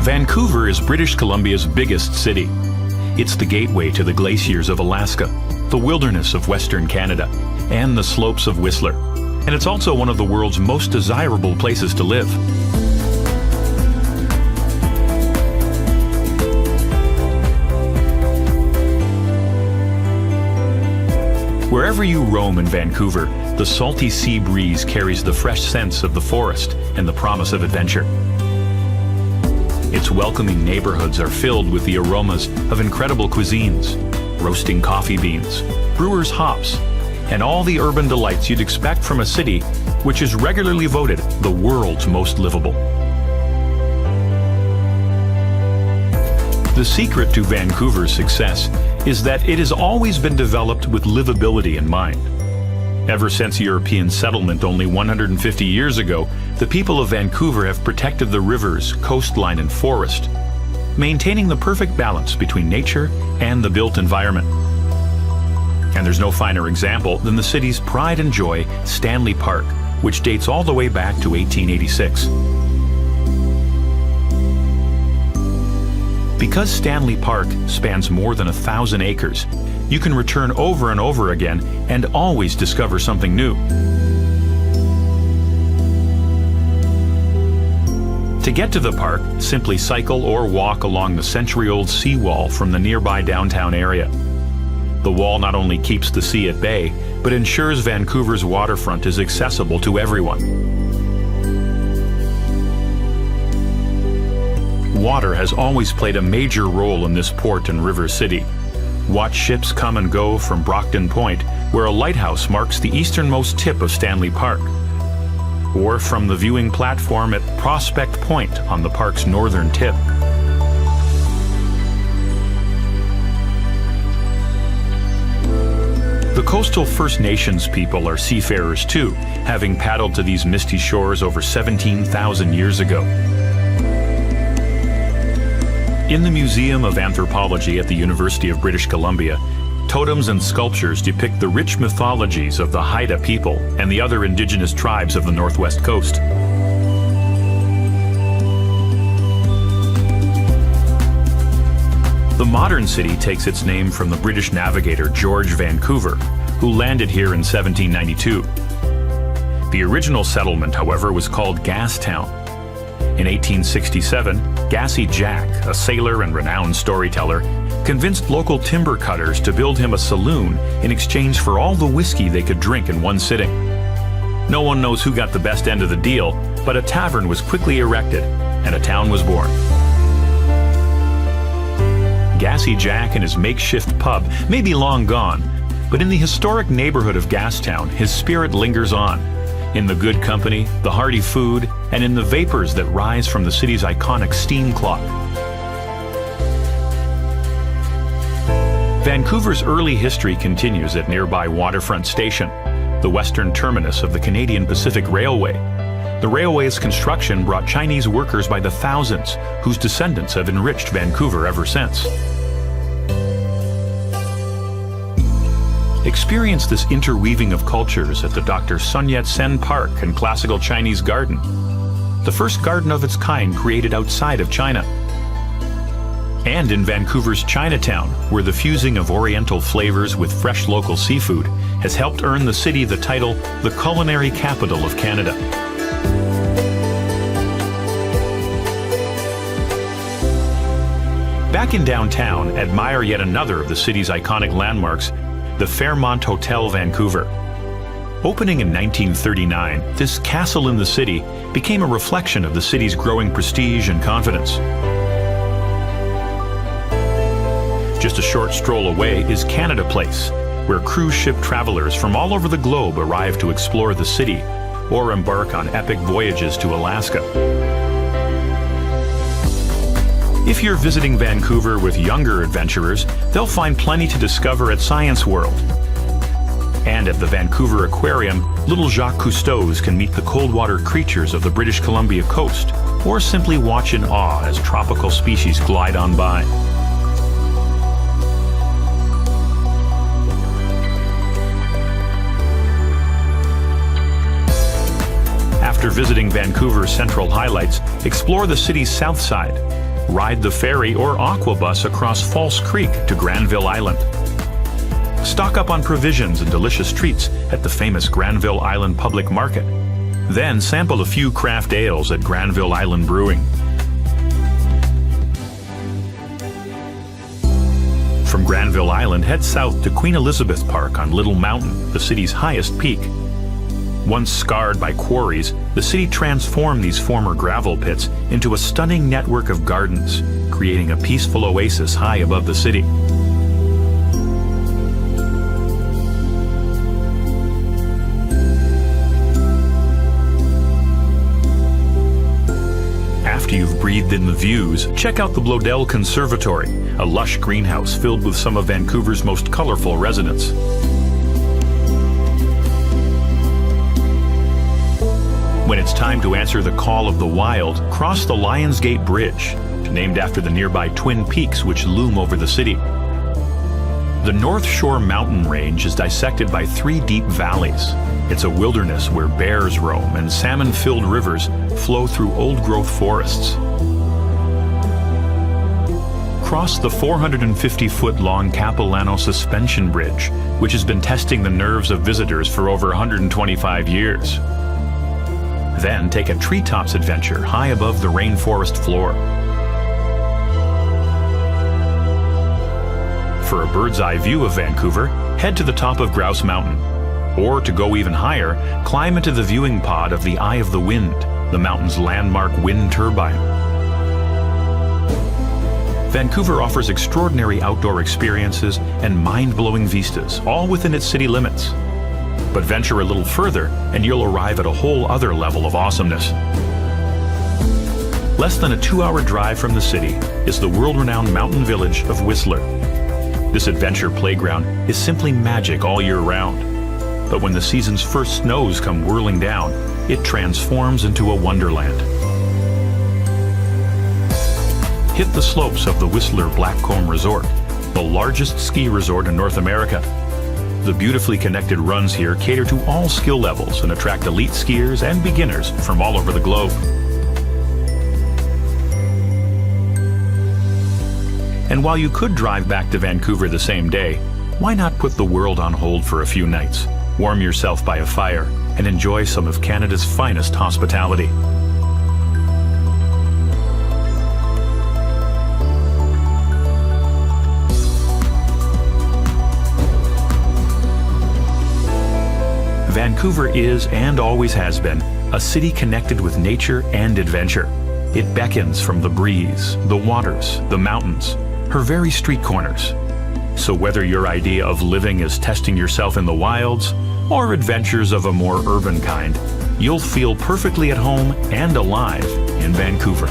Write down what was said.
Vancouver is British Columbia's biggest city. It's the gateway to the glaciers of Alaska, the wilderness of Western Canada, and the slopes of Whistler. And it's also one of the world's most desirable places to live. Wherever you roam in Vancouver, the salty sea breeze carries the fresh scents of the forest and the promise of adventure. Its welcoming neighborhoods are filled with the aromas of incredible cuisines, roasting coffee beans, brewers' hops, and all the urban delights you'd expect from a city which is regularly voted the world's most livable. The secret to Vancouver's success is that it has always been developed with livability in mind. Ever since European settlement only 150 years ago, the people of Vancouver have protected the rivers, coastline, and forest, maintaining the perfect balance between nature and the built environment. And there's no finer example than the city's pride and joy, Stanley Park, which dates all the way back to 1886. Because Stanley Park spans more than 1,000 acres, you can return over and over again and always discover something new. To get to the park, simply cycle or walk along the century-old seawall from the nearby downtown area. The wall not only keeps the sea at bay, but ensures Vancouver's waterfront is accessible to everyone. Water has always played a major role in this port and river city. Watch ships come and go from Brockton Point, where a lighthouse marks the easternmost tip of Stanley Park, or from the viewing platform at Prospect Point on the park's northern tip. The coastal First Nations people are seafarers too, having paddled to these misty shores over 17,000 years ago. In the Museum of Anthropology at the University of British Columbia, totems and sculptures depict the rich mythologies of the Haida people and the other indigenous tribes of the Northwest Coast. The modern city takes its name from the British navigator George Vancouver, who landed here in 1792. The original settlement, however, was called Gastown. In 1867, Gassy Jack, a sailor and renowned storyteller, convinced local timber cutters to build him a saloon in exchange for all the whiskey they could drink in one sitting. No one knows who got the best end of the deal, but a tavern was quickly erected and a town was born. Gassy Jack and his makeshift pub may be long gone, but in the historic neighborhood of Gastown, his spirit lingers on, in the good company, the hearty food, and in the vapors that rise from the city's iconic steam clock. Vancouver's early history continues at nearby Waterfront Station, the western terminus of the Canadian Pacific Railway. The railway's construction brought Chinese workers by the thousands, whose descendants have enriched Vancouver ever since. Experience this interweaving of cultures at the Dr. Sun Yat-sen Park and Classical Chinese Garden, the first garden of its kind created outside of China. And in Vancouver's Chinatown, where the fusing of Oriental flavors with fresh local seafood has helped earn the city the title, the culinary capital of Canada. Back in downtown, admire yet another of the city's iconic landmarks, the Fairmont Hotel Vancouver. Opening in 1939, this castle in the city became a reflection of the city's growing prestige and confidence. Just a short stroll away is Canada Place, where cruise ship travelers from all over the globe arrive to explore the city or embark on epic voyages to Alaska. If you're visiting Vancouver with younger adventurers, they'll find plenty to discover at Science World. And at the Vancouver Aquarium, little Jacques Cousteaus can meet the cold water creatures of the British Columbia coast, or simply watch in awe as tropical species glide on by. After visiting Vancouver's central highlights, explore the city's south side. Ride the ferry or aquabus across False Creek to Granville Island. Stock up on provisions and delicious treats at the famous Granville Island Public Market. Then sample a few craft ales at Granville Island Brewing. From Granville Island, head south to Queen Elizabeth Park on Little Mountain, the city's highest peak. Once scarred by quarries, the city transformed these former gravel pits into a stunning network of gardens, creating a peaceful oasis high above the city. After you've breathed in the views, check out the Bloedel Conservatory, a lush greenhouse filled with some of Vancouver's most colorful residents. When it's time to answer the call of the wild, cross the Lions Gate Bridge, named after the nearby Twin Peaks which loom over the city. The North Shore mountain range is dissected by 3 deep valleys. It's a wilderness where bears roam and salmon-filled rivers flow through old-growth forests. Cross the 450-foot-long Capilano Suspension Bridge, which has been testing the nerves of visitors for over 125 years. Then take a treetops adventure high above the rainforest floor. For a bird's-eye view of Vancouver, head to the top of Grouse Mountain. Or, to go even higher, climb into the viewing pod of the Eye of the Wind, the mountain's landmark wind turbine. Vancouver offers extraordinary outdoor experiences and mind-blowing vistas, all within its city limits. But venture a little further, and you'll arrive at a whole other level of awesomeness. Less than a 2-hour drive from the city is the world-renowned mountain village of Whistler. This adventure playground is simply magic all year round. But when the season's first snows come whirling down, it transforms into a wonderland. Hit the slopes of the Whistler Blackcomb Resort, the largest ski resort in North America. The beautifully connected runs here cater to all skill levels and attract elite skiers and beginners from all over the globe. And while you could drive back to Vancouver the same day, why not put the world on hold for a few nights, warm yourself by a fire, and enjoy some of Canada's finest hospitality? Vancouver is, and always has been, a city connected with nature and adventure. It beckons from the breeze, the waters, the mountains, her very street corners. So whether your idea of living is testing yourself in the wilds, or adventures of a more urban kind, you'll feel perfectly at home and alive in Vancouver.